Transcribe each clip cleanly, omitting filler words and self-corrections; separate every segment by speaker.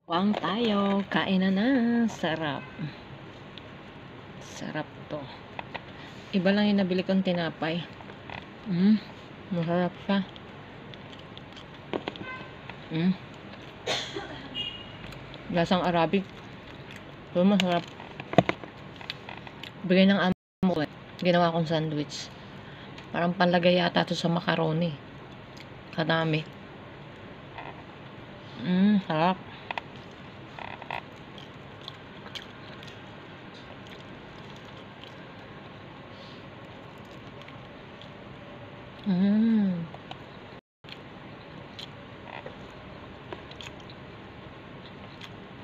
Speaker 1: Kuwang tayo, kain na. Sarap. Sarap to. Iba lang yung nabili kong tinapay. Masarap siya. Lasang Arabic. So, masarap. Bigay ng amo ko. Ginawa kong sandwich. Parang panlagay yata to sa macaroni. Kadami. Sarap.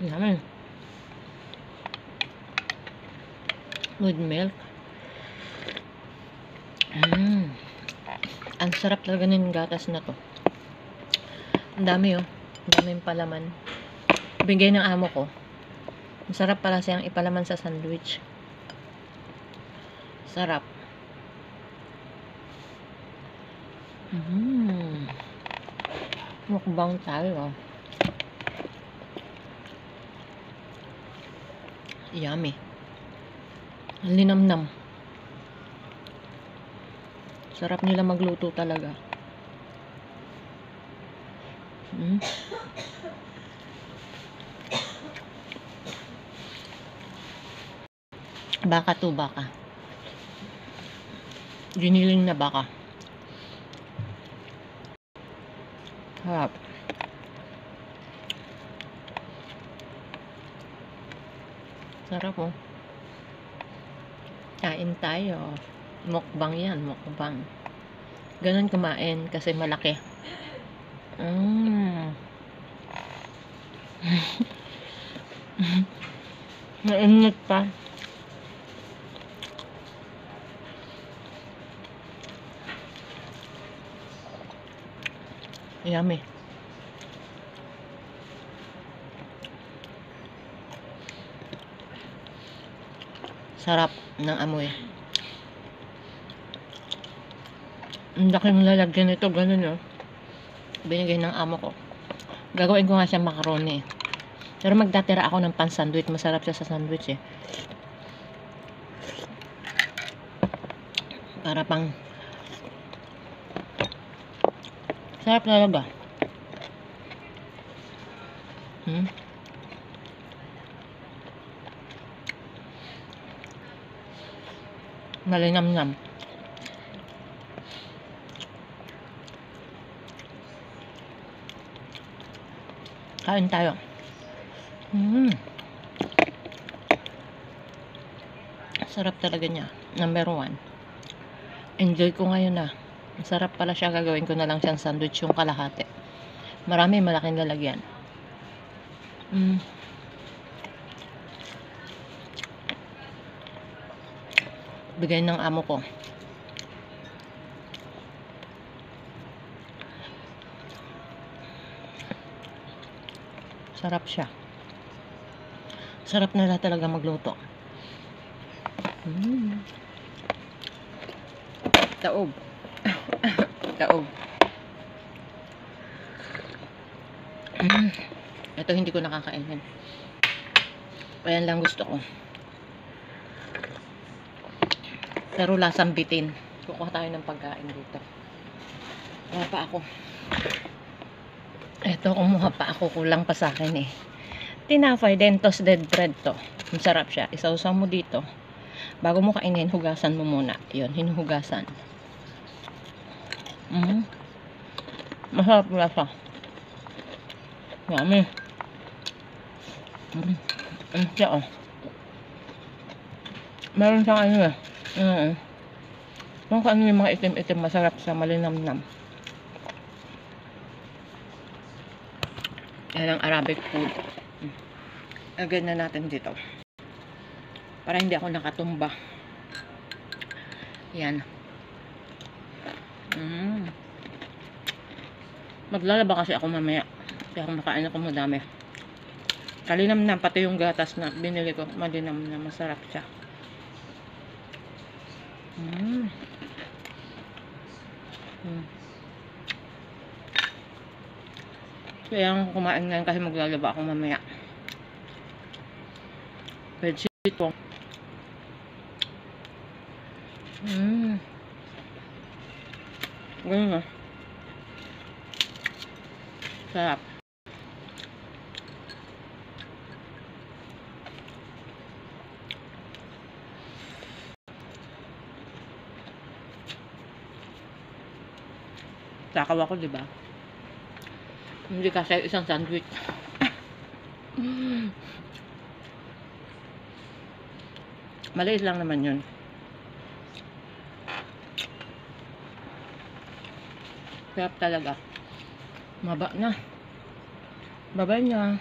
Speaker 1: Yummy. With milk. Ang sarap talaga ng gatas na to. Ang dami oh. Ang daming palaman. Bigay ng amo ko. Masarap pala siyang ipalaman sa sandwich. Sarap. Mukbang tayo. Yummy. Ang linamnam. Sarap nila magluto talaga. Baka to, baka. Giniling na baka. Sarap. Sarap oh. Kain tayo. Mukbang yan, mukbang. Ganun kumain kasi malaki. Nainit pa. Yummy. Sarap ng amoy. Ang laking lalagyan nito, ganun oh. Binigay ng amo ko. Gagawin ko nga siya macaroni. Pero magtatira ako ng pan-sandwich. Masarap siya sa sandwich eh. Para pang sarap talaga. Malinamnam. Kain tayo. Sarap talaga niya. Number 1. Enjoy ko ngayon na. Sarap pala siya. Gagawin ko na lang siyang sandwich yung kalahati. Marami, malaking lalagyan. Bigay ng amo ko. Sarap siya. Sarap nila talaga magluto. Taob. Taob. Ito hindi ko nakakainin. Ayan lang gusto ko. Pero lasang bitin. Kukuha tayo ng pagkain dito. Kumuha pa ako. Ito, kumuha pa ako. Kulang pa sa akin eh. Tinapay din, toasted bread to. Masarap siya. Isawsaw mo dito. Bago mo kainin, hugasan mo muna. Yun, hinuhugasan. Masarap lasa. Yummy. Siya oh. Meron siyang ano eh. Kung ano yung mga itim-itim, masarap sa malinamnam. Yan ang Arabic food. Agad na natin dito. Para hindi ako nakatumba. Yan. Maglalaba kasi ako mamaya. Kaya kung makain ako madami. Kalinamnam, pati yung gatas na binili ko, malinamnam, masarap siya. Kaya kumain ngayon kasi maglalaba ako mamaya. Bedsheet po. Ganun na. Sarap. Takaw ako, di ba? Hindi kasi isang sandwich. Maliit lang naman yun. Sarap talaga. Maba na. Babay na.